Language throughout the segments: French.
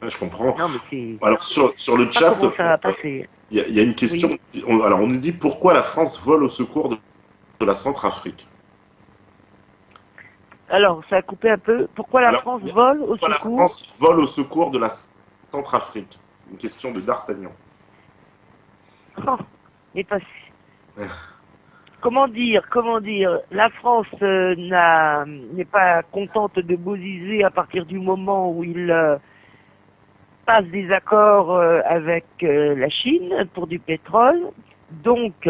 Ouais, je comprends. Non, mais c'est Alors, sur le pas chat, comment ça va passer. il y a une question. Oui. Alors, on nous dit pourquoi la France vole au secours de la Centrafrique. Alors, ça a coupé un peu. Pourquoi la Alors, France vole au pourquoi la secours? France vole au secours de la Centrafrique? C'est une question de D'Artagnan. Oh, mais pas. Comment dire, la France n'est pas contente de Bozizé à partir du moment où il passe des accords avec la Chine pour du pétrole. Donc,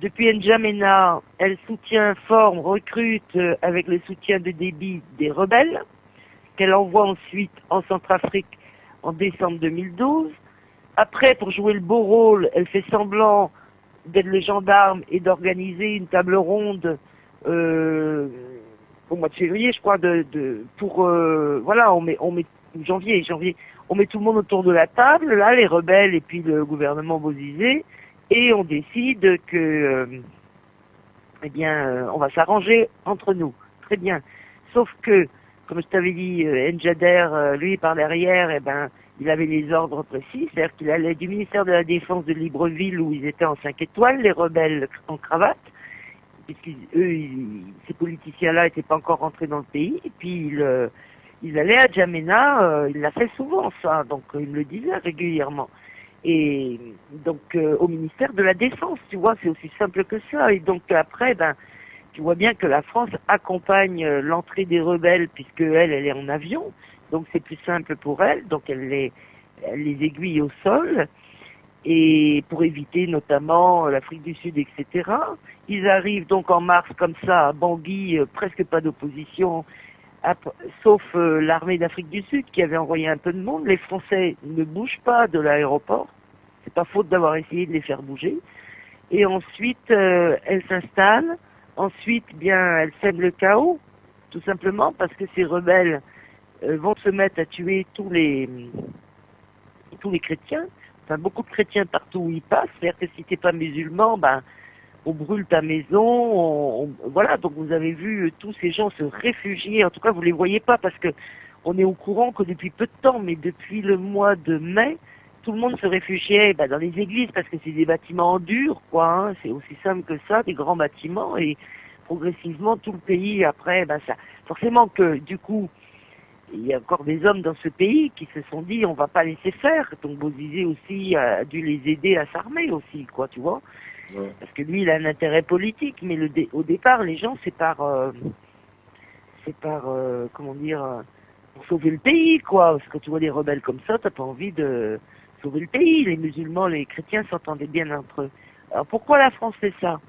depuis N'Djamena, elle soutient, forme, recrute avec le soutien de Déby des rebelles, qu'elle envoie ensuite en Centrafrique en décembre 2012. Après, pour jouer le beau rôle, elle fait semblant d'être le gendarme et d'organiser une table ronde euh, au mois de février, je crois, pour voilà, on met janvier, on met tout le monde autour de la table, là, les rebelles et puis le gouvernement Bozizé, et on décide que, eh bien, on va s'arranger entre nous. Très bien. Sauf que, comme je t'avais dit, N'Jader, lui, par derrière, eh ben, il avait les ordres précis, c'est-à-dire qu'il allait du ministère de la Défense de Libreville, où ils étaient en 5 étoiles, les rebelles en cravate, ces politiciens-là n'étaient pas encore rentrés dans le pays, et puis ils allaient à N'Djamena, il l'a fait souvent ça, donc il me le disait régulièrement. Et donc au ministère de la Défense, tu vois, c'est aussi simple que ça. Et donc après, ben, tu vois bien que la France accompagne l'entrée des rebelles, puisque elle est en avion, donc c'est plus simple pour elle, donc elle les aiguille au sol, et pour éviter notamment l'Afrique du Sud, etc. Ils arrivent donc en mars comme ça à Bangui, presque pas d'opposition, sauf l'armée d'Afrique du Sud qui avait envoyé un peu de monde. Les Français ne bougent pas de l'aéroport, c'est pas faute d'avoir essayé de les faire bouger. Et ensuite, elle s'installe. Ensuite, bien, elle sème le chaos, tout simplement parce que ces rebelles vont se mettre à tuer tous les chrétiens. Enfin, beaucoup de chrétiens partout où ils passent. C'est-à-dire que si t'es pas musulman, ben, on brûle ta maison. Voilà. Donc vous avez vu tous ces gens se réfugier. En tout cas, vous les voyez pas parce que on est au courant que depuis peu de temps, mais depuis le mois de mai, tout le monde se réfugiait dans les églises parce que c'est des bâtiments en dur, quoi. Hein, c'est aussi simple que ça, des grands bâtiments. Et progressivement, tout le pays, après, ça, forcément que du coup, il y a encore des hommes dans ce pays qui se sont dit on va pas laisser faire. Donc Bozizé aussi a dû les aider à s'armer aussi, quoi, tu vois. Ouais. Parce que lui, il a un intérêt politique, mais au départ, les gens, comment dire, pour sauver le pays, quoi. Parce que tu vois des rebelles comme ça, t'as pas envie de sauver le pays. Les musulmans, les chrétiens s'entendaient bien entre eux. Alors pourquoi la France fait ça?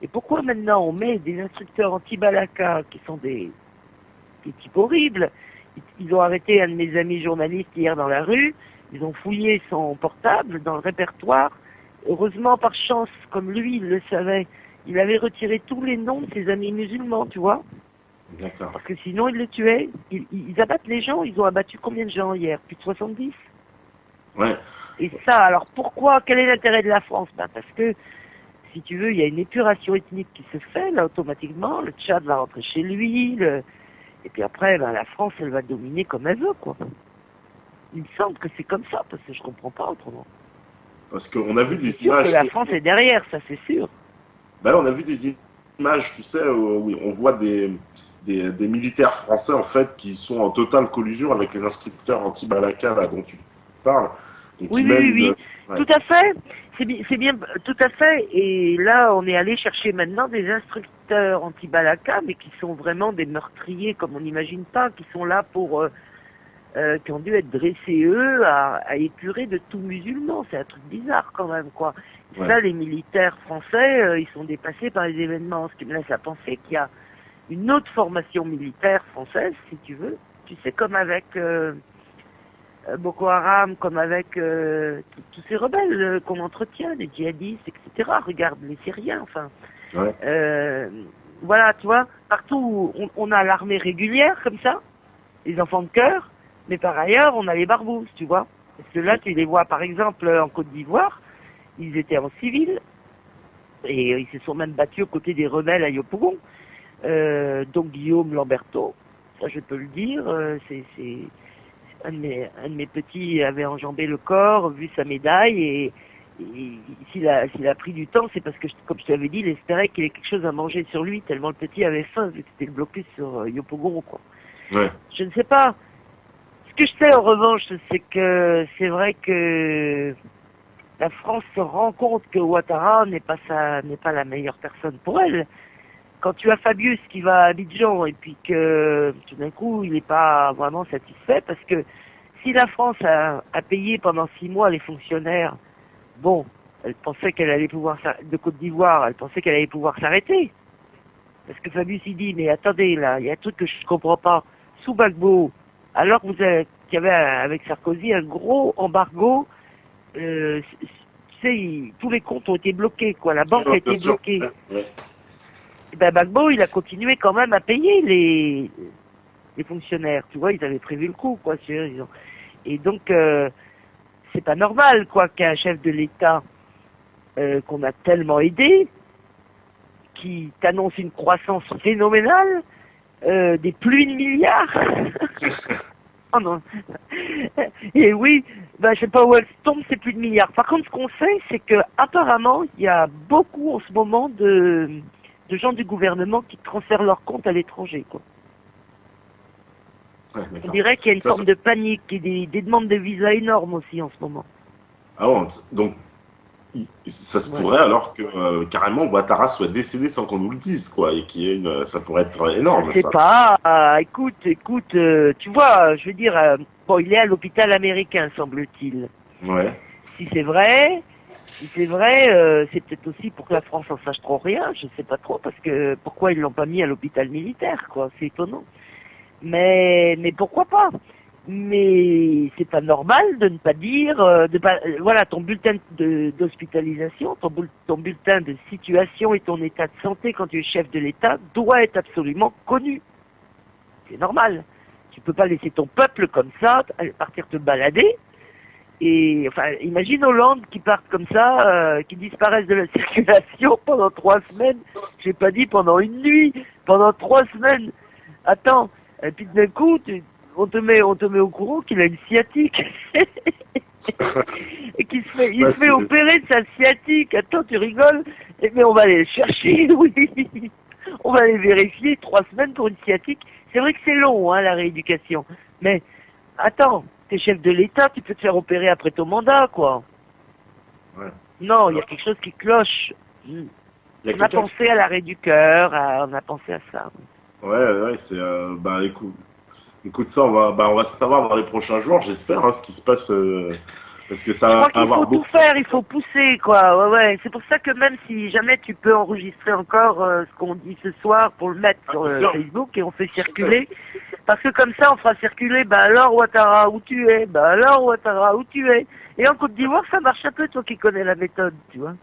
Et pourquoi maintenant on met des instructeurs anti-Balaka qui sont des types horribles? Ils ont arrêté un de mes amis journalistes hier dans la rue, ils ont fouillé son portable dans le répertoire. Heureusement, par chance, comme lui, il le savait, il avait retiré tous les noms de ses amis musulmans, tu vois. D'accord. Parce que sinon, ils les tuaient. Ils abattent les gens. Ils ont abattu combien de gens hier? Plus de 70. Ouais. Et ça, alors pourquoi? Quel est l'intérêt de la France? Parce que, si tu veux, il y a une épuration ethnique qui se fait, là, automatiquement. Le Tchad va rentrer chez lui. Et puis après, la France, elle va dominer comme elle veut, quoi. Il me semble que c'est comme ça, parce que je comprends pas autrement. Parce qu'on a vu Et c'est des sûr que images. la France est derrière, ça c'est sûr. Ben, on a vu des images, tu sais, où on voit des militaires français en fait qui sont en totale collusion avec les instructeurs anti-Balaka là, dont tu parles et Oui, qui oui, oui, mènent oui. ouais. Tout à fait. C'est bien, tout à fait. Et là, on est allé chercher maintenant des instructeurs anti-Balaka, mais qui sont vraiment des meurtriers comme on n'imagine pas, qui sont là pour, qui ont dû être dressés eux à épurer de tout musulman. C'est un truc bizarre quand même, quoi. Ouais. Ça, les militaires français, ils sont dépassés par les événements, ce qui me laisse à penser qu'il y a une autre formation militaire française, si tu veux. Tu sais, comme avec Boko Haram, comme avec tous ces rebelles qu'on entretient, les djihadistes, etc. Regarde les Syriens, enfin. Ouais. Voilà, tu vois, partout on a l'armée régulière, comme ça, les enfants de cœur, mais par ailleurs, on a les barbouzes, tu vois. Parce que là, tu les vois, par exemple, en Côte d'Ivoire, ils étaient en civil, et ils se sont même battus aux côtés des rebelles à Yopougon. Donc Guillaume Lamberto, ça je peux le dire, un de mes petits avait enjambé le corps, vu sa médaille, et s'il a pris du temps, c'est parce que, comme je t'avais dit, il espérait qu'il ait quelque chose à manger sur lui, tellement le petit avait faim, vu que c'était le blocus sur Yopougon, quoi. Ouais. Je ne sais pas. Ce que je sais, en revanche, c'est que c'est vrai que la France se rend compte que Ouattara n'est pas la meilleure personne pour elle. Quand tu as Fabius qui va à Abidjan et puis que tout d'un coup il n'est pas vraiment satisfait, parce que si la France a payé pendant 6 mois les fonctionnaires, bon, elle pensait qu'elle allait pouvoir de Côte d'Ivoire, elle pensait qu'elle allait pouvoir s'arrêter. Parce que Fabius il dit, mais attendez là, il y a un truc que je comprends pas. Sous Gbagbo, alors que qu'il y avait avec Sarkozy un gros embargo, tu sais, tous les comptes ont été bloqués, quoi. La banque a été bloquée. Ouais. Et ben Gbagbo, il a continué quand même à payer les fonctionnaires. Tu vois, ils avaient prévu le coup, quoi. Et donc, c'est pas normal, quoi, qu'un chef de l'État qu'on a tellement aidé, qui t'annonce une croissance phénoménale, des pluies de milliards. Oh non. Et oui, je sais pas où elles tombent ces pluies de milliards. Par contre, ce qu'on sait, c'est que apparemment, il y a beaucoup en ce moment de gens du gouvernement qui transfèrent leurs comptes à l'étranger, quoi. Ouais, On dirait qu'il y a une forme de panique et des demandes de visa énormes aussi en ce moment. Ah bon, donc ça se pourrait alors que carrément Ouattara soit décédé sans qu'on nous le dise, quoi, et qu'il y ait ça pourrait être énorme. Je sais pas. Écoute, tu vois, je veux dire, bon, il est à l'hôpital américain, semble-t-il. Ouais. Si c'est vrai, c'est peut-être aussi pour que la France en sache trop rien. Je sais pas trop, parce que pourquoi ils l'ont pas mis à l'hôpital militaire, quoi. C'est étonnant. Mais pourquoi pas? Mais c'est pas normal de ne pas dire, voilà, ton bulletin d'hospitalisation, ton bulletin de situation et ton état de santé quand tu es chef de l'État doit être absolument connu. C'est normal. Tu peux pas laisser ton peuple comme ça partir te balader. Et enfin, imagine Hollande qui partent comme ça, qui disparaissent de la circulation pendant 3 semaines. J'ai pas dit pendant une nuit, pendant 3 semaines. Attends, et puis d'un coup, on te met au courant qu'il a une sciatique. Et qu'il il se fait opérer de sa sciatique. Attends, tu rigoles? Mais on va aller le chercher, oui. On va aller vérifier 3 semaines pour une sciatique. C'est vrai que c'est long, hein, la rééducation. Mais, attends, t'es chef de l'État, tu peux te faire opérer après ton mandat, quoi. Ouais. Non, il y a quelque chose qui cloche. On a pensé à l'arrêt du cœur, on a pensé à ça. Ouais, c'est écoute ça, on va savoir dans les prochains jours, j'espère, hein, ce qui se passe, parce que ça va avoir beaucoup. Il faut tout faire, il faut pousser, quoi. Ouais. C'est pour ça que même si jamais tu peux enregistrer encore ce qu'on dit ce soir pour le mettre sur Facebook et on fait circuler, parce que comme ça on fera circuler, alors Ouattara où tu es, alors Ouattara où tu es. Et en Côte d'Ivoire ça marche un peu, toi qui connais la méthode, tu vois.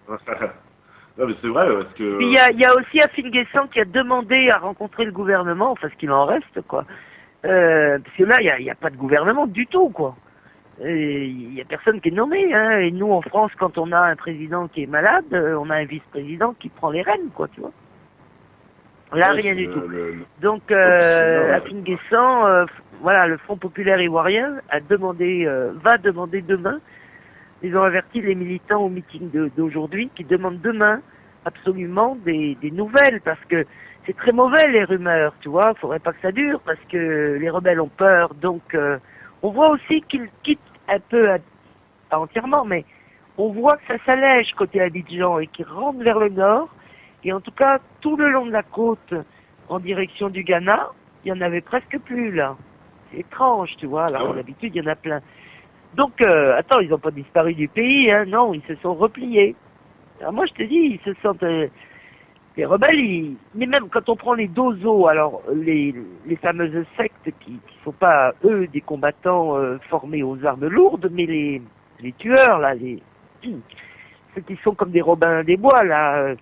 Non mais c'est vrai, parce que... Puis il y a aussi Afin Guessant qui a demandé à rencontrer le gouvernement, enfin ce qu'il en reste, quoi. Parce que là, il y a pas de gouvernement du tout, quoi. Il y a personne qui est nommé, hein. Et nous, en France, quand on a un président qui est malade, on a un vice-président qui prend les rênes, quoi, tu vois. Là, rien du tout. Donc, Afin Guessant, voilà, le Front populaire ivoirien va demander demain. Ils ont averti les militants au meeting d'aujourd'hui qui demandent demain absolument des nouvelles, parce que c'est très mauvais les rumeurs, tu vois, faudrait pas que ça dure parce que les rebelles ont peur. Donc on voit aussi qu'ils quittent un peu, pas entièrement, mais on voit que ça s'allège côté Abidjan et qu'ils rentrent vers le nord. Et en tout cas, tout le long de la côte, en direction du Ghana, il y en avait presque plus là. C'est étrange, tu vois, alors d'habitude il y en a plein. Donc, attends, ils n'ont pas disparu du pays, hein, non, ils se sont repliés. Alors moi je te dis, ils se sentent... les rebelles, mais même quand on prend les Dozo, alors les fameuses sectes qui sont pas, eux, des combattants formés aux armes lourdes, mais les tueurs, là, ceux qui sont comme des Robins des Bois, là,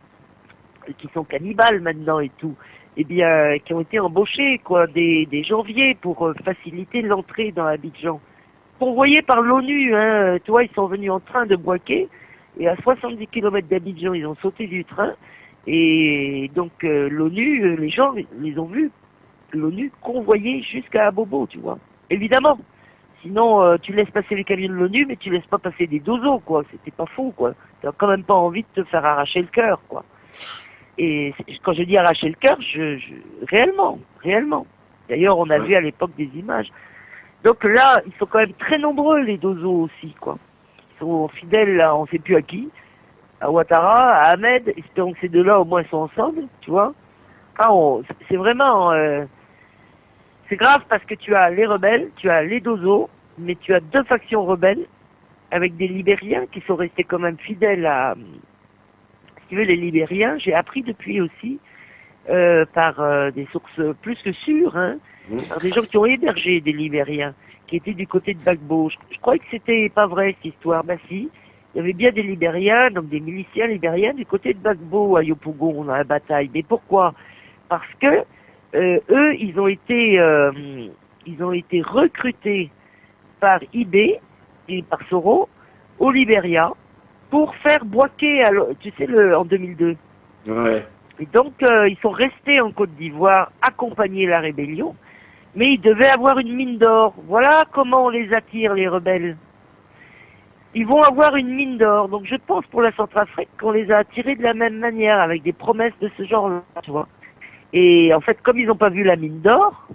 qui sont cannibales maintenant et tout, eh bien, qui ont été embauchés, quoi, des janvier pour faciliter l'entrée dans Abidjan. Convoyés par l'ONU, hein, tu vois, ils sont venus en train de Bouaké, et à 70 km d'Abidjan, ils ont sauté du train, et donc l'ONU, les gens les ont vus, l'ONU convoyés jusqu'à Abobo, tu vois. Évidemment, Sinon, tu laisses passer les camions de l'ONU, mais tu laisses pas passer des dozos, quoi. C'était pas faux, quoi. T'as quand même pas envie de te faire arracher le cœur, quoi. Et quand je dis arracher le cœur, réellement, réellement. D'ailleurs, on a vu à l'époque des images. Donc là, ils sont quand même très nombreux, les dozos aussi, quoi. Ils sont fidèles, là, on sait plus à qui. À Ouattara, à Ahmed, espérons que ces deux-là, au moins, sont ensemble, tu vois. Ah, c'est vraiment... c'est grave parce que tu as les rebelles, tu as les dozos, mais tu as deux factions rebelles, avec des Libériens qui sont restés quand même fidèles à... Si tu veux, les Libériens, j'ai appris depuis aussi, par des sources plus que sûres, hein, par des gens qui ont hébergé des Libériens, qui étaient du côté de Gbagbo. Je croyais que c'était pas vrai, cette histoire. Bah si, il y avait bien des Libériens, donc des miliciens libériens du côté de Gbagbo à Yopougon dans la bataille. Mais pourquoi? Parce que eux, ils ont été recrutés par IB et par Soro au Libéria pour faire Bouaké, tu sais, en 2002. Ouais. Et donc, ils sont restés en Côte d'Ivoire, accompagner la rébellion, mais ils devaient avoir une mine d'or. Voilà comment on les attire, les rebelles. Ils vont avoir une mine d'or. Donc, je pense pour la Centrafrique qu'on les a attirés de la même manière, avec des promesses de ce genre-là, tu vois. Et en fait, comme ils n'ont pas vu la mine d'or,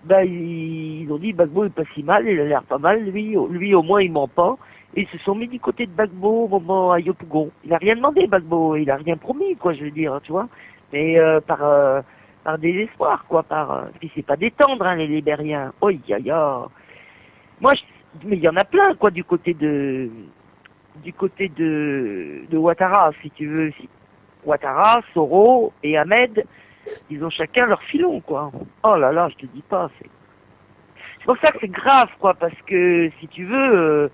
bah, ils ont dit, Gbagbo est pas si mal, il a l'air pas mal, lui au moins il ment pas. Et ils se sont mis du côté de Gbagbo au moment à Yopougon. Il a rien demandé, Gbagbo, il a rien promis, quoi, je veux dire, tu vois. Mais par désespoir, quoi, puis c'est pas détendre, hein, les Libériens. Oh, Moi, mais il y en a plein, quoi, du côté de Ouattara, si tu veux. Ouattara, Soro et Ahmed, ils ont chacun leur filon, quoi. Oh là là, je te dis pas, c'est pour ça que c'est grave, quoi, parce que, si tu veux,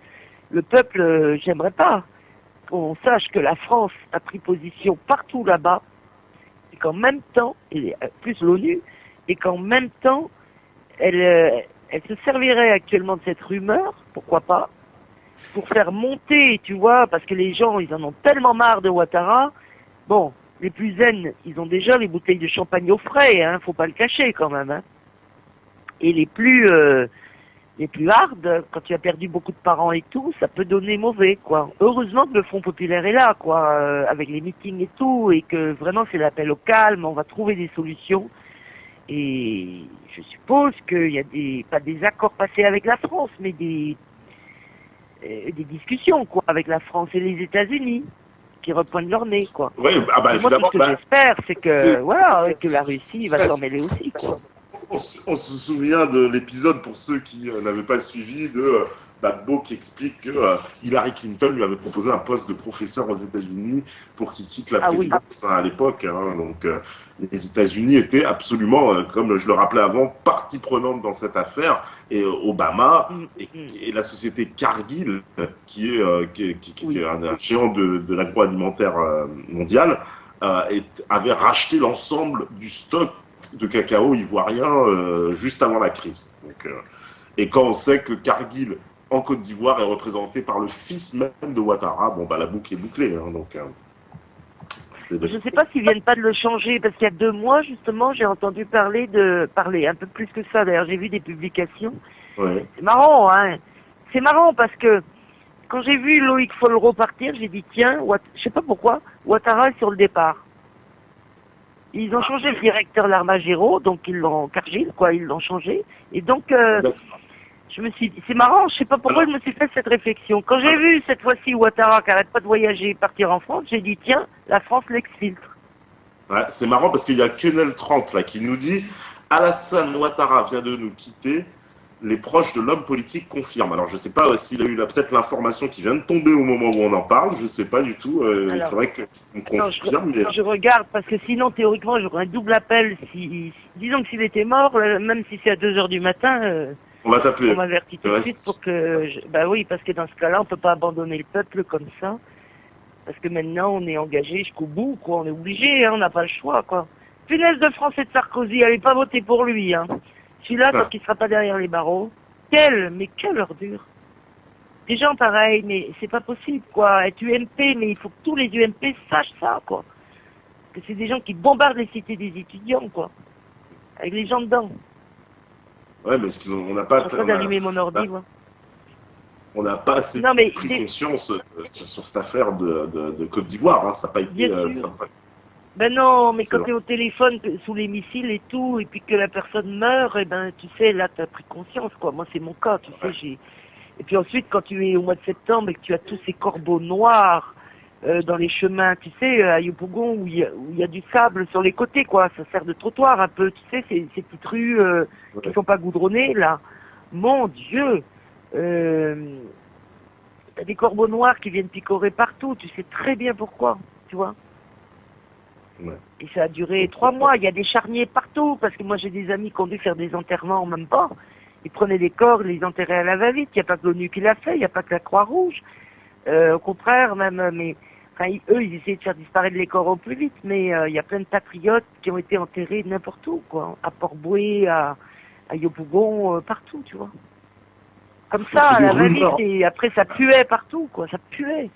le peuple, j'aimerais pas qu'on sache que la France a pris position partout là-bas, et qu'en même temps, et plus l'ONU, et qu'en même temps, elle se servirait actuellement de cette rumeur, pourquoi pas, pour faire monter, tu vois, parce que les gens, ils en ont tellement marre de Ouattara. Bon, les plus zen, ils ont déjà les bouteilles de champagne au frais, hein, faut pas le cacher quand même, hein. Et les plus hard, quand tu as perdu beaucoup de parents et tout, ça peut donner mauvais, quoi. Heureusement que le Front populaire est là, quoi, avec les meetings et tout, et que vraiment c'est l'appel au calme, on va trouver des solutions. Et je suppose qu'il y a pas des accords passés avec la France, mais des discussions, quoi, avec la France et les États-Unis, qui repoignent leur nez, quoi. Oui, ah bah, et moi, tout ce que j'espère, c'est que, voilà, que la Russie va s'en mêler aussi, quoi. On se souvient de l'épisode, pour ceux qui n'avaient pas suivi, de Gbagbo qui explique que Hillary Clinton lui avait proposé un poste de professeur aux États-Unis pour qu'il quitte la présidence, hein, à l'époque. Hein, donc les États-Unis étaient absolument, comme je le rappelais avant, partie prenante dans cette affaire. Et Obama et la société Cargill, qui est un géant de l'agroalimentaire mondial, avait racheté l'ensemble du stock de cacao ivoirien juste avant la crise. Donc, et quand on sait que Cargill en Côte d'Ivoire est représenté par le fils même de Ouattara, bon bah la boucle est bouclée. Hein, donc, je ne sais pas s'ils viennent pas de le changer, parce qu'il y a 2 mois justement, j'ai entendu parler un peu plus que ça. D'ailleurs, j'ai vu des publications. Ouais. C'est marrant, hein. C'est marrant parce que quand j'ai vu Loïc Follereau partir, j'ai dit tiens, je sais pas pourquoi, Ouattara est sur le départ. Ils ont changé le directeur l'Armagéro, donc ils l'ont Cargill, quoi, ils l'ont changé. Et donc, je me suis dit, c'est marrant, je sais pas pourquoi je me suis fait cette réflexion. Quand j'ai vu cette fois-ci Ouattara qui arrête pas de voyager et partir en France, j'ai dit tiens, la France l'exfiltre. Ouais, c'est marrant parce qu'il y a Quenel 30 là qui nous dit Alassane Ouattara vient de nous quitter. Les proches de l'homme politique confirment. Alors, je ne sais pas s'il a eu peut-être l'information qui vient de tomber au moment où on en parle. Je ne sais pas du tout. Il faudrait qu'on confirme. Je regarde, parce que sinon, théoriquement, j'aurais un double appel. Disons que s'il était mort, même si c'est à 2 heures du matin, on va t'appeler. On m'avertit tout de suite pour que... Bah oui, parce que dans ce cas-là, on peut pas abandonner le peuple comme ça. Parce que maintenant, on est engagé jusqu'au bout, quoi. On est obligé, hein, on n'a pas le choix, quoi. Punaise de France et de Sarkozy, allez pas voter pour lui, hein. Celui-là, tant qu'il sera pas derrière les barreaux. Quelle ordure. Des gens pareils, mais c'est pas possible, quoi. Être UMP, mais il faut que tous les UMP sachent ça, quoi. Que c'est des gens qui bombardent les cités des étudiants, quoi. Avec les gens dedans. Ouais, mais on n'a pas... Je suis en train d'allumer mon ordi, moi. on n'a pas assez pris conscience sur cette affaire de Côte d'Ivoire. Hein. Ça n'a pas été. Ben non, mais quand tu es au téléphone sous les missiles et tout, et puis que la personne meurt, et ben tu sais, là tu as pris conscience, quoi. Moi c'est mon cas, tu sais, Et puis ensuite, quand tu es au mois de septembre et que tu as tous ces corbeaux noirs dans les chemins, tu sais, à Yopougon, où il y a du sable sur les côtés, quoi, ça sert de trottoir un peu, tu sais, ces petites rues qui sont pas goudronnées, là. Mon Dieu, t'as des corbeaux noirs qui viennent picorer partout, tu sais très bien pourquoi, tu vois. Ouais. Et ça a duré 3 mois, il y a des charniers partout, parce que moi j'ai des amis qui ont dû faire des enterrements, même pas. Ils prenaient des corps, les enterraient à la va-vite, il n'y a pas que l'ONU qui l'a fait, il n'y a pas que la Croix-Rouge. Au contraire, même, mais enfin, eux, ils essayaient de faire disparaître les corps au plus vite, mais il y a plein de patriotes qui ont été enterrés n'importe où, quoi. À Port-Bouët, à Yopougon, partout, tu vois. Comme ça, à la va-vite, et après ça puait partout, quoi, ça puait.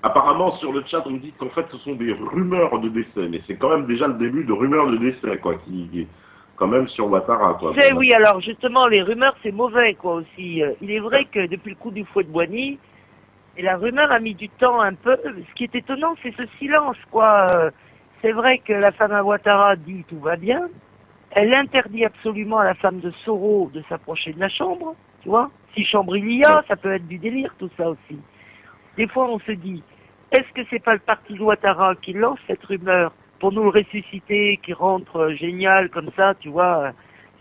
Apparemment, sur le chat, on me dit qu'en fait, ce sont des rumeurs de décès, mais c'est quand même déjà le début de rumeurs de décès, quoi, qui quand même sur Ouattara, quoi. Oui, alors justement, les rumeurs, c'est mauvais, quoi, aussi. Il est vrai que depuis le coup du fouet de Boigny, et la rumeur a mis du temps un peu. Ce qui est étonnant, c'est ce silence, quoi. C'est vrai que la femme à Ouattara dit tout va bien. Elle interdit absolument à la femme de Soro de s'approcher de la chambre, tu vois. Si chambre il y a, ça peut être du délire, tout ça aussi. Des fois, on se dit, est-ce que c'est pas le parti Ouattara qui lance cette rumeur pour nous le ressusciter, qui rentre génial comme ça, tu vois.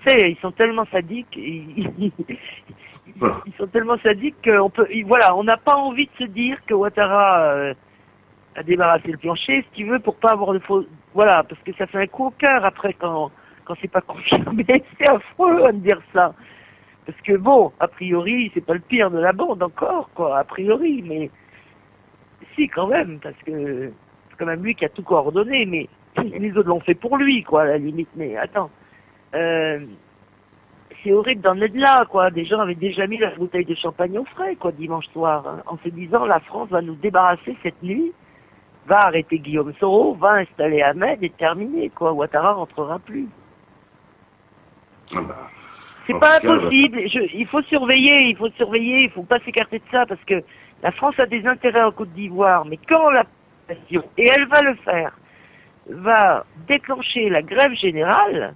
Tu sais, ils sont tellement sadiques, ils sont tellement sadiques qu'on peut, voilà, on n'a pas envie de se dire que Ouattara a débarrassé le plancher, si tu veux, pour pas avoir de faux, voilà, parce que ça fait un coup au cœur après quand c'est pas confirmé. C'est affreux à me dire ça. Parce que bon, a priori, c'est pas le pire de la bande encore, quoi, a priori, mais si, quand même, parce que c'est quand même lui qui a tout coordonné, mais les autres l'ont fait pour lui, quoi, à la limite. Mais attends, c'est horrible d'en être là, quoi. Des gens avaient déjà mis la bouteille de champagne au frais, quoi, dimanche soir, hein, en se disant, la France va nous débarrasser cette nuit, va arrêter Guillaume Soro, va installer Ahmed et terminer, quoi. Ouattara rentrera plus. C'est pas impossible. Il faut surveiller, il faut pas s'écarter de ça, parce que la France a des intérêts en Côte d'Ivoire, mais quand la population, et elle va le faire, va déclencher la grève générale,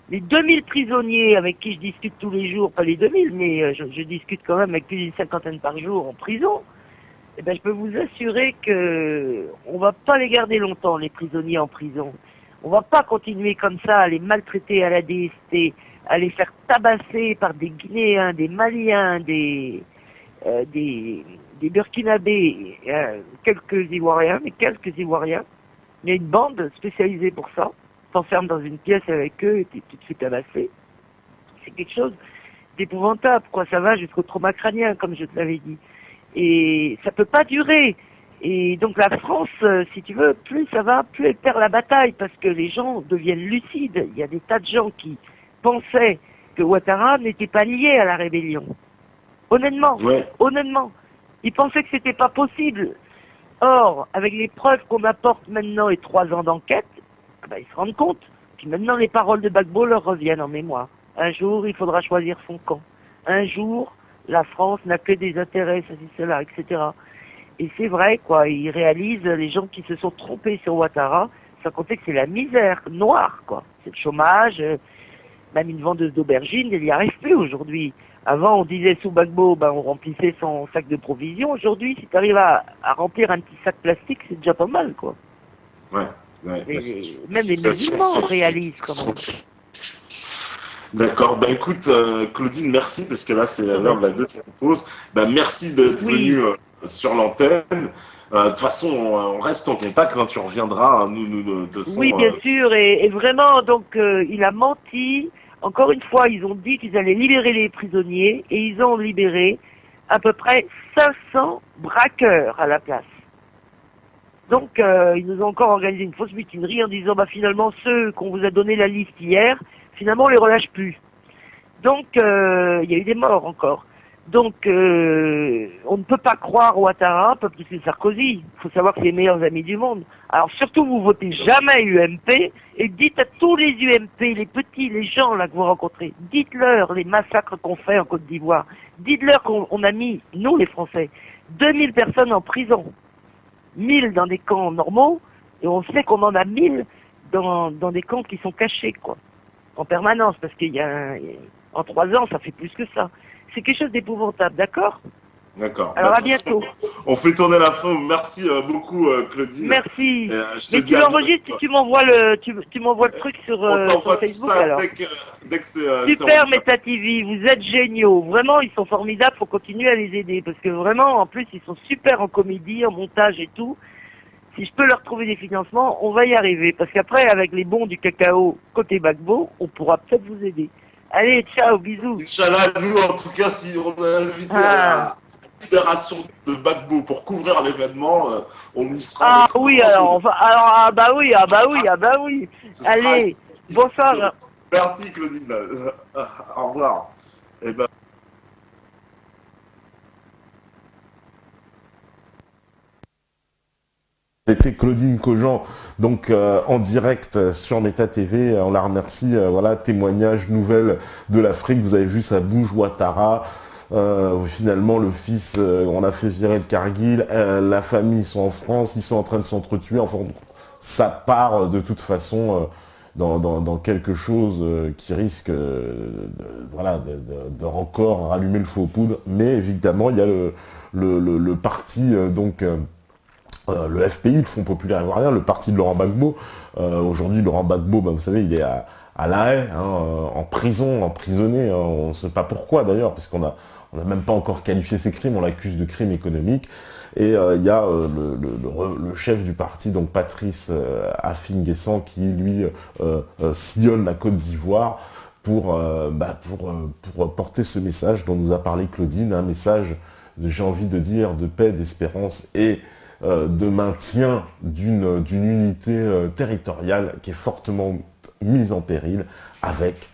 les 2000 prisonniers avec qui je discute tous les jours, pas les 2000, mais je discute quand même avec plus d'une 50aine par jour en prison, eh ben, je peux vous assurer que on va pas les garder longtemps, les prisonniers en prison. On va pas continuer comme ça à les maltraiter à la DST, à les faire tabasser par des Guinéens, des Maliens, des Burkinabés, quelques Ivoiriens. Il y a une bande spécialisée pour ça. T'enfermes dans une pièce avec eux et tu te fais tabasser. C'est quelque chose d'épouvantable, quoi. Ça va jusqu'au trauma crânien, comme je te l'avais dit. Et ça peut pas durer. Et donc la France, si tu veux, plus ça va, plus elle perd la bataille, parce que les gens deviennent lucides. Il y a des tas de gens qui pensaient que Ouattara n'était pas lié à la rébellion. Honnêtement, honnêtement. Ils pensaient que c'était pas possible. Or, avec les preuves qu'on apporte maintenant et 3 ans d'enquête, ils se rendent compte. Puis maintenant, les paroles de Gbagbo leur reviennent en mémoire. Un jour, il faudra choisir son camp. Un jour, la France n'a que des intérêts, ceci, cela, etc. Et c'est vrai, quoi. Ils réalisent, les gens qui se sont trompés sur Ouattara, sans compter que c'est la misère noire, quoi. C'est le chômage. Même une vendeuse d'aubergines, elle n'y arrive plus aujourd'hui. Avant, on disait sous Gbagbo, on remplissait son sac de provisions. Aujourd'hui, si tu arrives à remplir un petit sac plastique, c'est déjà pas mal, quoi. Ouais. Même les musulmans réalisent, quand même. D'accord, écoute, Claudine, merci, parce que là, c'est l'heure de la deuxième pause. Merci d'être venue sur l'antenne. De toute façon, on reste en contact, hein, tu reviendras, hein, Oui, bien sûr, et vraiment, donc, il a menti. Encore une fois, ils ont dit qu'ils allaient libérer les prisonniers, et ils ont libéré à peu près 500 braqueurs à la place. Donc, ils nous ont encore organisé une fausse mutinerie en disant, finalement, ceux qu'on vous a donné la liste hier, finalement, on les relâche plus. Donc, il y a eu des morts encore. Donc, on ne peut pas croire Ouattara, pas plus que Sarkozy. Il faut savoir que c'est les meilleurs amis du monde. Alors surtout, vous votez jamais UMP et dites à tous les UMP, les petits, les gens là que vous rencontrez, dites-leur les massacres qu'on fait en Côte d'Ivoire. Dites-leur qu'on a mis, nous les Français, 2000 personnes en prison. 1000 dans des camps normaux, et on sait qu'on en a 1000 dans des camps qui sont cachés, quoi. En permanence, parce en 3 ans, ça fait plus que ça. C'est quelque chose d'épouvantable, d'accord? D'accord. Alors à bientôt. On fait tourner la fin. Merci beaucoup, Claudine. Merci. Mais tu l'enregistres et tu m'envoies le truc sur Facebook alors. Dès que c'est Super Meta TV, vous êtes géniaux. Vraiment, ils sont formidables. Faut continuer à les aider parce que vraiment, en plus, ils sont super en comédie, en montage et tout. Si je peux leur trouver des financements, on va y arriver. Parce qu'après, avec les bons du cacao côté Gbagbo, on pourra peut-être vous aider. Allez, ciao, bisous. Inch'Allah, nous, en tout cas, si on a invité à la libération de Gbagbo pour couvrir l'événement, on y sera. Ah oui, alors, bah oui. Allez, bonsoir. Merci, Claudine. Au revoir. Eh ben... C'était Claudine Cogent, donc en direct sur Meta TV. On la remercie. Voilà, témoignage, nouvelle de l'Afrique. Vous avez vu, ça bouge Ouattara. Finalement, le fils, on l'a fait virer de Cargill. La famille, ils sont en France. Ils sont en train de s'entretuer. Enfin, ça part de toute façon dans quelque chose qui risque de encore rallumer le feu aux poudres. Mais évidemment, il y a le parti le FPI, le Front Populaire Ivoirien, le parti de Laurent Gbagbo. Aujourd'hui, Laurent Gbagbo, vous savez, il est à La Haye, en prison, emprisonné. On ne sait pas pourquoi d'ailleurs, puisqu'on a même pas encore qualifié ses crimes, on l'accuse de crimes économiques. Et il y a le chef du parti, donc Patrice Affi-N'Guessan, qui lui sillonne la Côte d'Ivoire pour porter ce message dont nous a parlé Claudine, un message, j'ai envie de dire, de paix, d'espérance et de maintien d'une unité territoriale qui est fortement mise en péril avec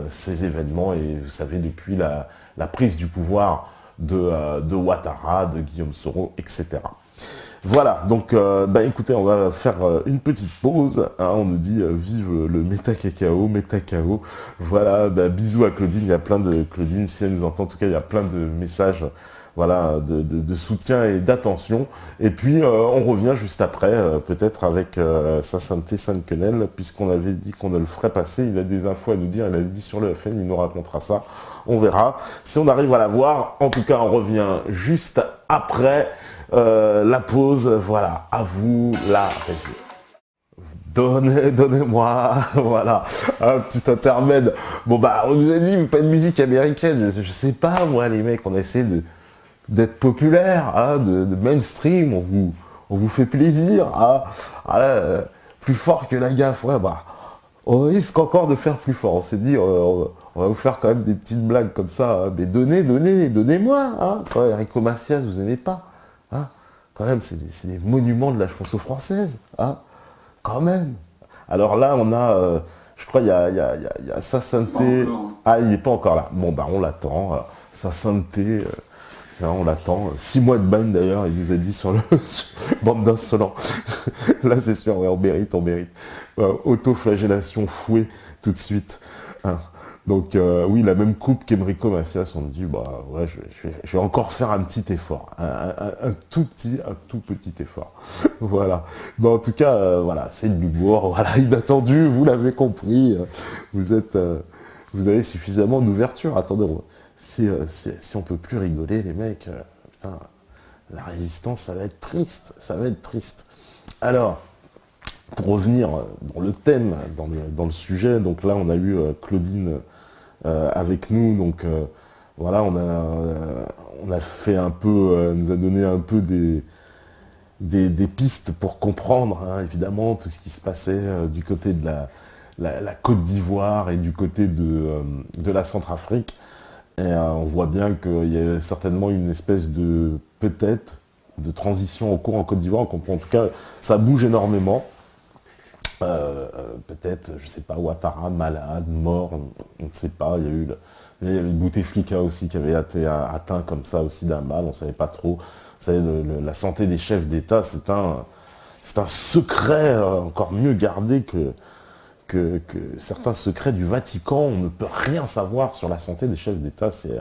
ces événements. Et vous savez, depuis la prise du pouvoir de Ouattara, de Guillaume Soro, etc. Voilà, donc écoutez, on va faire une petite pause. On nous dit vive le Meta Cacao, Meta Cao. Voilà, bisous à Claudine. Il y a plein de Claudine, si elle nous entend, en tout cas, il y a plein de messages. Voilà, de soutien et d'attention. Et puis, on revient juste après, peut-être avec Sa Sainteté Sainte-Quenelle, puisqu'on avait dit qu'on ne le ferait passer. Il a des infos à nous dire, il a dit sur le FN, il nous racontera ça. On verra si on arrive à la voir. En tout cas, on revient juste après la pause. Voilà, à vous la régie. Donnez-moi, voilà, un petit intermède. Bon on nous a dit, pas de musique américaine, je sais pas, moi, les mecs, on essaie d'être populaire, de mainstream, on vous fait plaisir, plus fort que la gaffe, on risque encore de faire plus fort. On s'est dit, on va vous faire quand même des petites blagues comme ça, mais donnez-moi, Quand Enrico Macias, vous aimez pas, quand même, c'est des monuments de la chanson française, quand même. Alors là, on a, je crois, il y a Sa Sainteté, il n'est pas encore là. Bon, on l'attend, Sa Sainteté. On l'attend. 6 mois de bagne d'ailleurs, il nous a dit sur bande d'insolents. Là c'est sûr, on mérite. Autoflagellation, fouet, tout de suite. Donc oui, la même coupe qu'Enrico Macias, on me dit, je vais encore faire un petit effort. Un tout petit effort. Voilà. En tout cas, c'est de l'humour. Voilà, inattendu, vous l'avez compris. Vous avez suffisamment d'ouverture. Attendez, si on peut plus rigoler, les mecs, putain, la résistance, ça va être triste. Alors, pour revenir dans le thème, dans le sujet, donc là, on a eu Claudine avec nous, donc voilà, on a fait un peu, nous a donné un peu des pistes pour comprendre, évidemment, tout ce qui se passait du côté de la Côte d'Ivoire et du côté de la Centrafrique. Et on voit bien qu'il y a certainement une espèce de transition en cours en Côte d'Ivoire. En tout cas, ça bouge énormément. Peut-être, je sais pas, Ouattara, malade, mort, on ne sait pas. Il y a eu Bouteflika aussi qui avait été atteint comme ça aussi d'un mal, on ne savait pas trop. Vous savez, la santé des chefs d'État, c'est un secret encore mieux gardé que certains secrets du Vatican. On ne peut rien savoir sur la santé des chefs d'État, c'est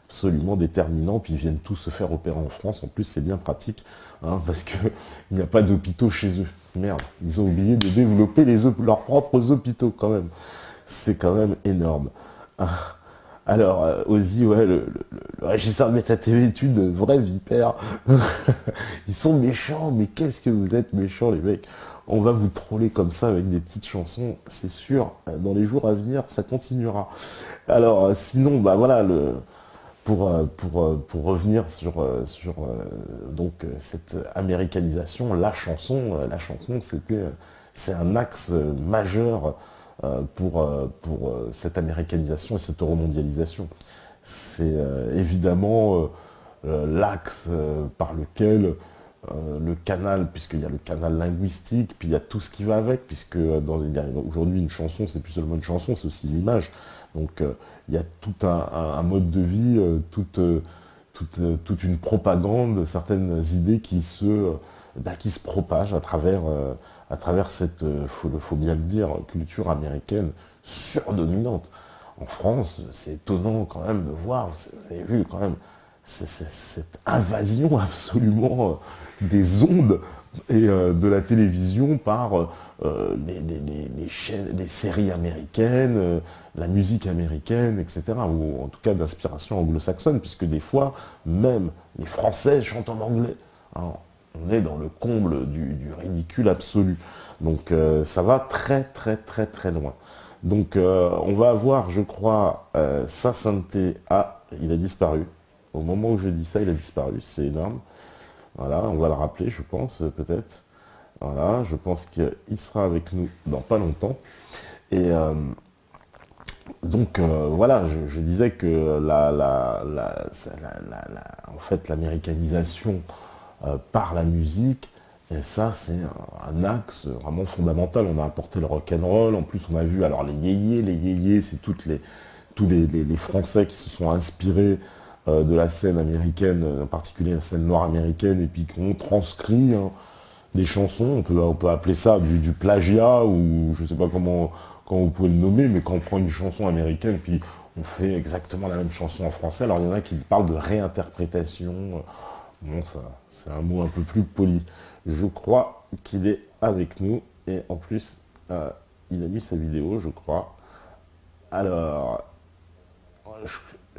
absolument déterminant. Puis ils viennent tous se faire opérer en France. En plus, c'est bien pratique, hein, parce qu'il n'y a pas d'hôpitaux chez eux. Merde, ils ont oublié de développer leurs propres hôpitaux quand même. C'est quand même énorme. Ah. Alors, Ozzy, ouais, le régisseur de Méta TV Études, vrai vipère. Ils sont méchants, mais qu'est-ce que vous êtes méchants, les mecs. On va vous troller comme ça avec des petites chansons, c'est sûr. Dans les jours à venir, ça continuera. Alors, sinon, bah voilà, pour revenir sur donc cette américanisation, la chanson, c'est un axe majeur pour cette américanisation et cette euromondialisation. C'est évidemment l'axe par lequel le canal, puisqu'il y a le canal linguistique, puis il y a tout ce qui va avec, puisque aujourd'hui une chanson, c'est plus seulement une chanson, c'est aussi une image. Donc il y a tout un mode de vie, toute une propagande, certaines idées qui se propagent à travers cette, faut bien le dire, culture américaine surdominante. En France, c'est étonnant quand même de voir, vous avez vu quand même, cette invasion absolument des ondes et de la télévision par les chaînes, les séries américaines, la musique américaine, etc. Ou en tout cas d'inspiration anglo-saxonne, puisque des fois, même les Français chantent en anglais. Hein, on est dans le comble du ridicule absolu. Donc ça va très très très très loin. Donc on va avoir, je crois, Sa Sainteté. Ah, il a disparu. Au moment où je dis ça, il a disparu. C'est énorme. Voilà, on va le rappeler, je pense, peut-être. Voilà, je pense qu'il sera avec nous dans pas longtemps. Et donc voilà, je disais que en fait, l'américanisation par la musique, et ça c'est un axe vraiment fondamental. On a apporté le rock'n'roll, en plus on a vu alors les yéyés, c'est tous les Français qui se sont inspirés de la scène américaine, en particulier la scène noire américaine, et puis qui ont transcrit des chansons. On peut appeler ça du plagiat, ou je sais pas comment vous pouvez le nommer, mais quand on prend une chanson américaine, puis on fait exactement la même chanson en français, alors il y en a qui parlent de réinterprétation. Bon, ça, c'est un mot un peu plus poli. Je crois qu'il est avec nous, et en plus, il a mis sa vidéo, je crois. Alors,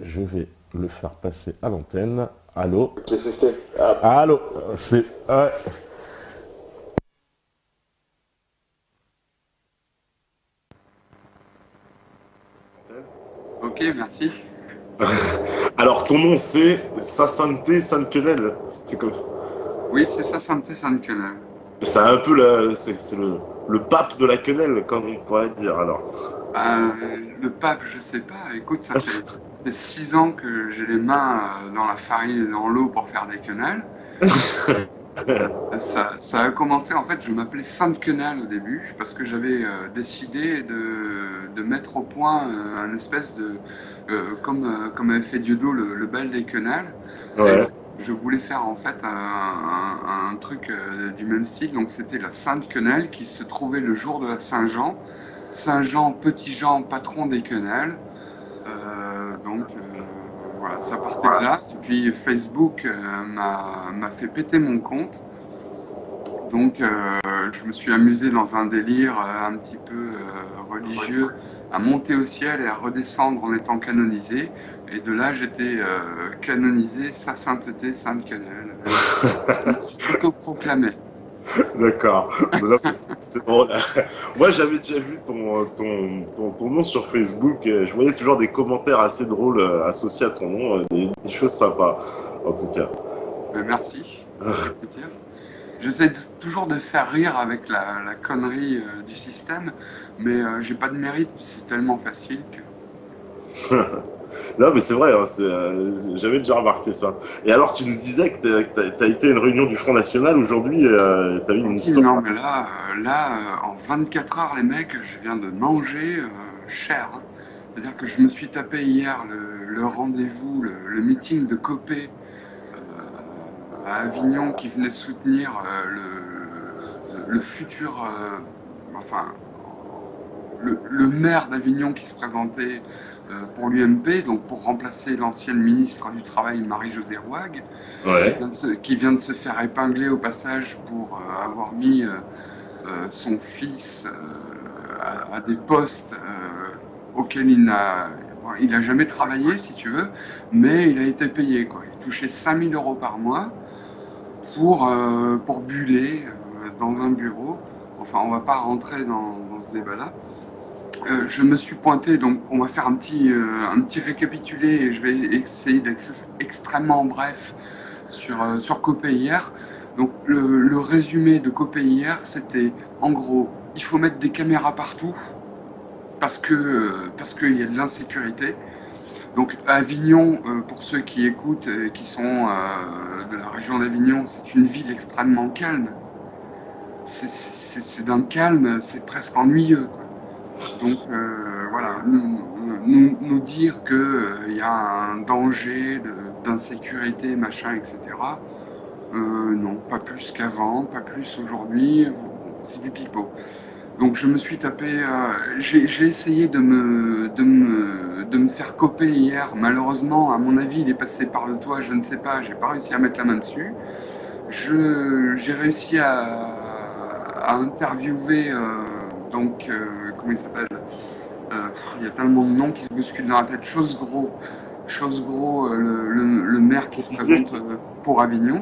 je vais le faire passer à l'antenne. Allô? Qu'est-ce que c'était? Ah, Allô? C'est... ok, merci. Alors, ton nom, c'est Sa Sainteté Sainte-Quenelle. C'est comme ça. Oui, c'est ça, Santé Sainte-Quenelle. C'est un peu c'est le pape de la quenelle, comme on pourrait dire, alors. Le pape, je sais pas. Écoute, ça fait 6 ans que j'ai les mains dans la farine et dans l'eau pour faire des quenelles. Ça a commencé, en fait, je m'appelais Sainte-Quenelle au début, parce que j'avais décidé de mettre au point un espèce de... comme avait fait Dieudo, le bal des quenelles. Ouais. Je voulais faire en fait un truc du même style, donc c'était la Sainte Quenelle qui se trouvait le jour de la Saint-Jean. Saint-Jean, petit Jean, patron des quenelles. Voilà, ça partait de là. Et puis Facebook m'a fait péter mon compte. Donc je me suis amusé dans un délire un petit peu religieux à monter au ciel et à redescendre en étant canonisé. Et de là, j'étais canonisé, Sa Sainteté Sainte-Quenelle. Je me suis autoproclamé. D'accord. Bon. Moi, j'avais déjà vu ton nom sur Facebook. Je voyais toujours des commentaires assez drôles associés à ton nom, des choses sympas, en tout cas. Mais merci. J'essaie toujours de faire rire avec la connerie du système, mais j'ai pas de mérite, c'est tellement facile que... Non, mais c'est vrai, hein, j'avais déjà remarqué ça. Et alors, tu nous disais que t'as été à une réunion du Front National aujourd'hui, t'as eu une histoire. Non, mais en 24 heures, les mecs, je viens de manger cher. Hein. C'est-à-dire que je me suis tapé hier le rendez-vous, le meeting de Copé à Avignon qui venait soutenir le futur, enfin, le maire d'Avignon qui se présentait pour l'UMP, donc pour remplacer l'ancienne ministre du Travail Marie-Josée Rouag, Ouais. qui vient de se faire épingler au passage pour avoir mis son fils à des postes auxquels il n'a jamais travaillé, si tu veux, mais il a été payé, quoi. Il touchait 5 000 € par mois pour buller dans un bureau. Enfin, on va pas rentrer dans ce débat-là. Je me suis pointé, donc on va faire un petit récapitulé et je vais essayer d'être extrêmement bref sur Copé hier. Donc le résumé de Copé hier, c'était en gros, il faut mettre des caméras partout parce qu'il y a de l'insécurité. Donc à Avignon, pour ceux qui écoutent et qui sont de la région d'Avignon, c'est une ville extrêmement calme. C'est d'un calme, c'est presque ennuyeux, quoi. Donc voilà, nous dire qu'il y a un danger d'insécurité, machin, etc. Non, pas plus qu'avant, pas plus aujourd'hui, c'est du pipeau. Donc je me suis tapé, j'ai essayé de me faire coper hier. Malheureusement, à mon avis, il est passé par le toit, je ne sais pas, j'ai pas réussi à mettre la main dessus. J'ai réussi à interviewer, comment il s'appelle, il y a tellement de noms qui se bousculent dans la tête. Chose gros, le maire qui se présente pour Avignon.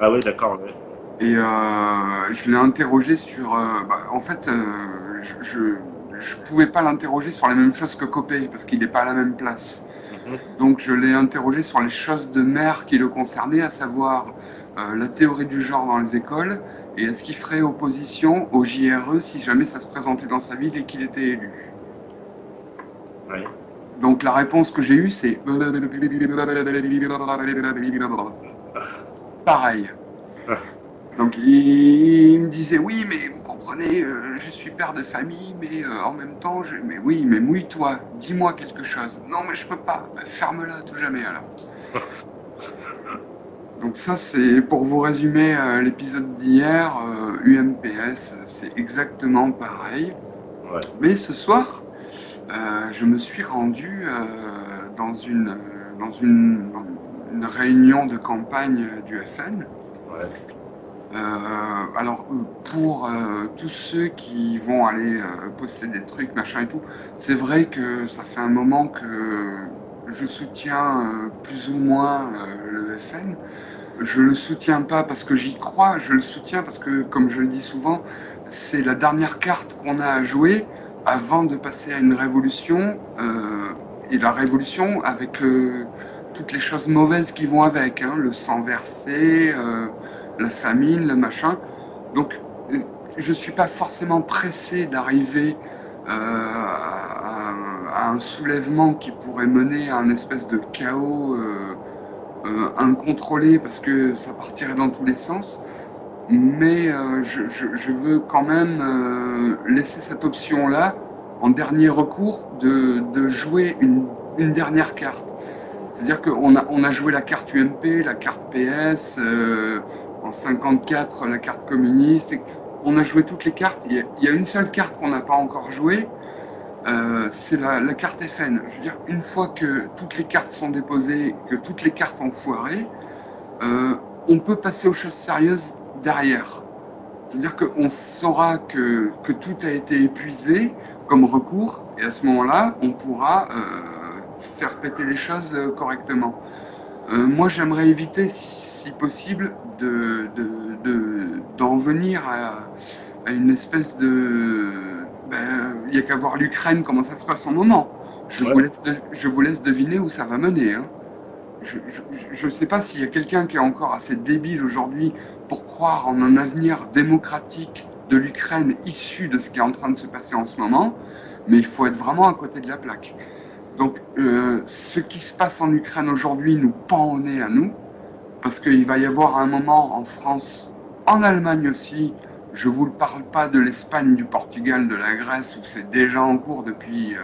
Ah oui, d'accord. Ouais. Et je l'ai interrogé sur... en fait, je pouvais pas l'interroger sur les mêmes choses que Copé, parce qu'il n'est pas à la même place. Donc je l'ai interrogé sur les choses de maire qui le concernaient, à savoir la théorie du genre dans les écoles, et est-ce qu'il ferait opposition au JRE si jamais ça se présentait dans sa ville et qu'il était élu. Ouais. Donc la réponse que j'ai eue, c'est... Pareil. Donc il me disait, oui, mais vous comprenez, je suis père de famille, mais en même temps, mais oui, mais mouille-toi, dis-moi quelque chose. Non, mais je peux pas, ferme-la à tout jamais alors. Donc ça, c'est pour vous résumer l'épisode d'hier, UMPS, c'est exactement pareil. Ouais. Mais ce soir, je me suis rendu dans une réunion de campagne du FN. Ouais. Alors pour tous ceux qui vont aller poster des trucs, machin et tout, c'est vrai que ça fait un moment que je soutiens plus ou moins le FN. Je le soutiens pas parce que j'y crois, je le soutiens parce que, comme je le dis souvent, c'est la dernière carte qu'on a à jouer avant de passer à une révolution, et la révolution avec toutes les choses mauvaises qui vont avec, hein, le sang versé, la famine, le machin. Donc je suis pas forcément pressé d'arriver à un soulèvement qui pourrait mener à un espèce de chaos incontrôlé, parce que ça partirait dans tous les sens. Mais je veux quand même laisser cette option-là, en dernier recours, de jouer une dernière carte. C'est-à-dire qu'on a joué la carte UMP, la carte PS, en 54 la carte communiste. On a joué toutes les cartes. Il y a une seule carte qu'on n'a pas encore jouée, c'est la carte FN. Je veux dire, une fois que toutes les cartes sont déposées, que toutes les cartes ont foiré, on peut passer aux choses sérieuses derrière. C'est-à-dire qu'on saura que tout a été épuisé comme recours, et à ce moment-là, on pourra faire péter les choses correctement. Moi, j'aimerais éviter, si possible, d'en venir à une espèce de... il n'y a qu'à voir l'Ukraine, comment ça se passe en moment. Je vous laisse deviner où ça va mener. Hein. Je ne sais pas s'il y a quelqu'un qui est encore assez débile aujourd'hui pour croire en un avenir démocratique de l'Ukraine issu de ce qui est en train de se passer en ce moment, mais il faut être vraiment à côté de la plaque. Donc, ce qui se passe en Ukraine aujourd'hui nous pend au nez à nous, parce qu'il va y avoir un moment en France, en Allemagne aussi, je ne vous parle pas de l'Espagne, du Portugal, de la Grèce, où c'est déjà en cours depuis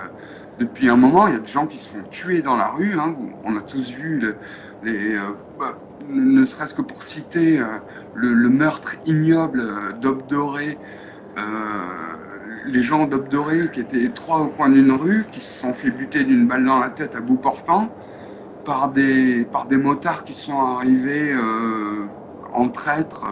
un moment. Il y a des gens qui se font tuer dans la rue. Hein. On a tous vu ne serait-ce que pour citer le meurtre ignoble d'Aube Dorée, les gens d'Aube Dorée qui étaient 3 au coin d'une rue, qui se sont fait buter d'une balle dans la tête à bout portant par des motards qui sont arrivés en traître.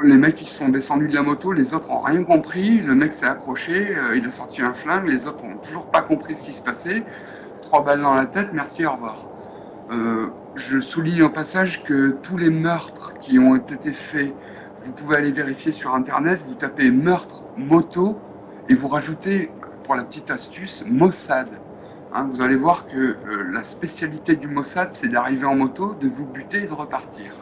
Les mecs ils sont descendus de la moto, les autres n'ont rien compris, le mec s'est accroché, il a sorti un flingue, les autres n'ont toujours pas compris ce qui se passait. 3 balles dans la tête, merci, au revoir. Je souligne au passage que tous les meurtres qui ont été faits, vous pouvez aller vérifier sur internet, vous tapez meurtre moto et vous rajoutez, pour la petite astuce, Mossad. Hein, vous allez voir que la spécialité du Mossad, c'est d'arriver en moto, de vous buter et de repartir.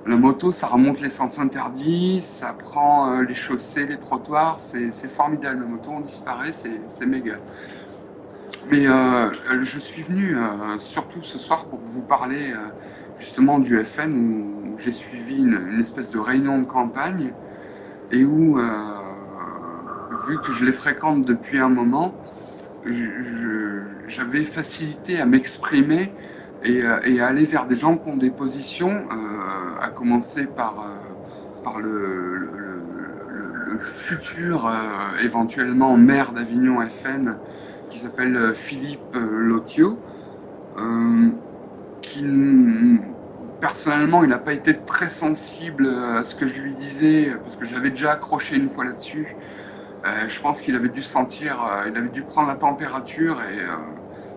La moto, ça remonte les sens interdits, ça prend les chaussées, les trottoirs, c'est formidable. La moto, on disparaît, c'est méga. Mais je suis venu surtout ce soir pour vous parler justement du FN, où j'ai suivi une espèce de réunion de campagne, et où, vu que je les fréquente depuis un moment, j'avais facilité à m'exprimer et à aller vers des gens qui ont des positions, à commencer par le futur éventuellement maire d'Avignon FN, qui s'appelle Philippe Lotio, qui personnellement il n'a pas été très sensible à ce que je lui disais, parce que je l'avais déjà accroché une fois là-dessus. Je pense qu'il avait dû sentir, il avait dû prendre la température et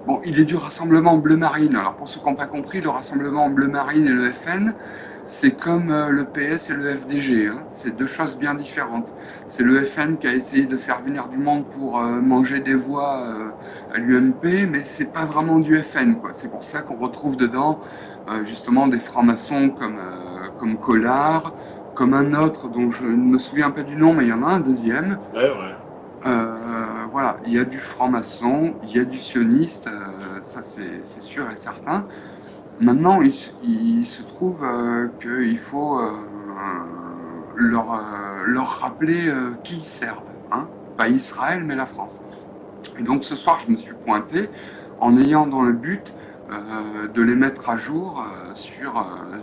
bon, il est du Rassemblement Bleu Marine. Alors pour ceux qui n'ont pas compris, le Rassemblement Bleu Marine et le FN, c'est comme le PS et le FDG, hein. C'est 2 choses bien différentes. C'est le FN qui a essayé de faire venir du monde pour manger des voix à l'UMP, mais c'est pas vraiment du FN, quoi. C'est pour ça qu'on retrouve dedans justement des francs-maçons comme Collard, comme un autre dont je ne me souviens pas du nom, mais il y en a un deuxième. Ouais. Voilà, il y a du franc-maçon, il y a du sioniste, ça c'est sûr et certain. Maintenant, il se trouve qu'il faut leur rappeler qui ils servent, hein. Pas Israël, mais la France. Et donc ce soir, je me suis pointé en ayant dans le but de les mettre à jour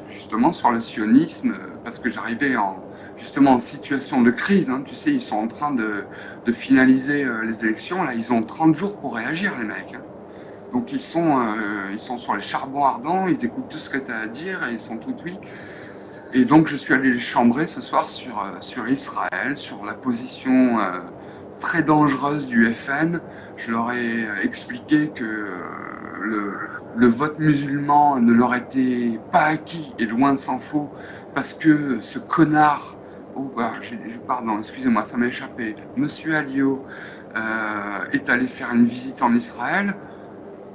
justement sur le sionisme, parce que j'arrivais justement en situation de crise, hein. Tu sais, ils sont en train de finaliser les élections, là, ils ont 30 jours pour réagir, les mecs, hein. Donc ils sont sur les charbons ardents, ils écoutent tout ce que tu as à dire et ils sont tout oui. Et donc je suis allé les chambrer ce soir sur Israël, sur la position très dangereuse du FN. Je leur ai expliqué que le vote musulman ne leur était pas acquis, et loin s'en faut, parce que ce connard, pardon, excusez-moi, ça m'a échappé, Monsieur Alliot est allé faire une visite en Israël.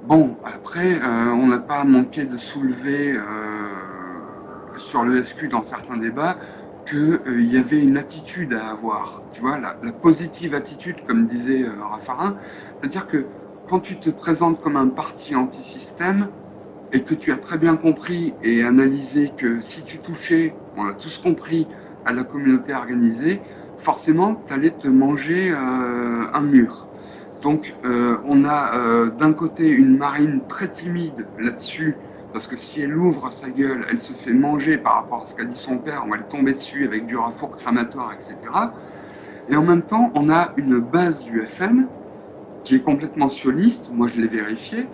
Bon, après, on n'a pas manqué de soulever sur le SQ dans certains débats qu'il y avait une attitude à avoir, tu vois, la positive attitude, comme disait Raffarin, c'est-à-dire que quand tu te présentes comme un parti anti-système et que tu as très bien compris et analysé que si tu touchais, on l'a tous compris, à la communauté organisée, forcément, tu allais te manger un mur. Donc on a d'un côté une marine très timide là-dessus, parce que si elle ouvre sa gueule, elle se fait manger par rapport à ce qu'a dit son père, on va lui tomber dessus avec du rafour cramatoire, etc. Et en même temps, on a une base du FN qui est complètement sioniste, moi je l'ai vérifié,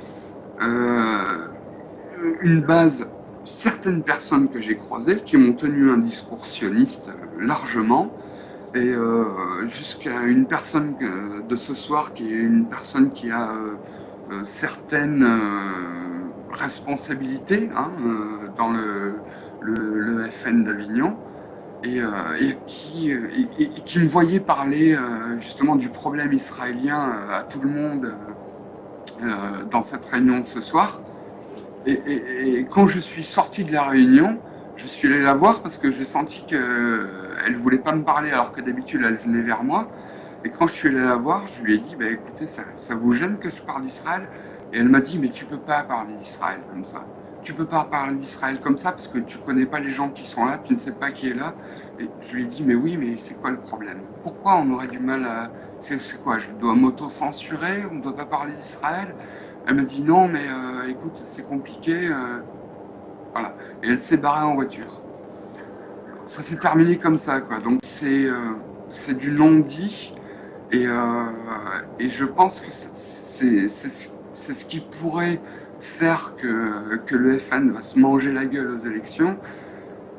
une base, certaines personnes que j'ai croisées qui m'ont tenu un discours sioniste largement, et jusqu'à une personne de ce soir qui est une personne qui a certaines responsabilités, hein, dans le FN d'Avignon, et qui me voyait parler justement du problème israélien à tout le monde dans cette réunion de ce soir. Et quand je suis sorti de la réunion, je suis allé la voir parce que j'ai senti qu'elle ne voulait pas me parler alors que d'habitude elle venait vers moi. Et quand je suis allé la voir, je lui ai dit, bah, écoutez, ça vous gêne que je parle d'Israël? Et elle m'a dit, mais tu peux pas parler d'Israël comme ça. Tu peux pas parler d'Israël comme ça parce que tu connais pas les gens qui sont là, tu ne sais pas qui est là. Et je lui ai dit, mais oui, mais c'est quoi le problème? Pourquoi on aurait du mal à... C'est quoi? Je dois m'auto-censurer? On ne doit pas parler d'Israël? Elle m'a dit, non, mais écoute, c'est compliqué. Voilà. Et elle s'est barrée en voiture. Ça s'est terminé comme ça, quoi. Donc c'est du non-dit. Et je pense que c'est ce qui pourrait faire que le FN va se manger la gueule aux élections,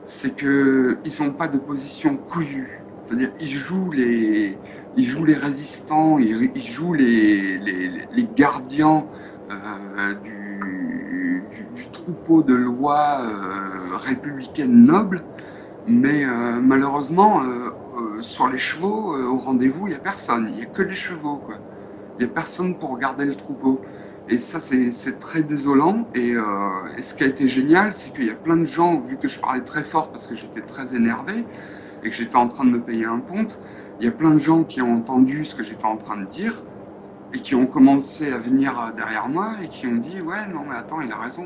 c'est qu'ils n'ont pas de position cousue. C'est-à-dire ils jouent les résistants, ils jouent les gardiens du troupeau de lois républicaines nobles, mais malheureusement, sur les chevaux, au rendez-vous, il n'y a personne. Il n'y a que les chevaux, quoi. Il n'y a personne pour garder le troupeau. Et ça, c'est très désolant. Et ce qui a été génial, c'est qu'il y a plein de gens, vu que je parlais très fort parce que j'étais très énervé et que j'étais en train de me payer un ponte, il y a plein de gens qui ont entendu ce que j'étais en train de dire et qui ont commencé à venir derrière moi et qui ont dit « Ouais, non, mais attends, il a raison.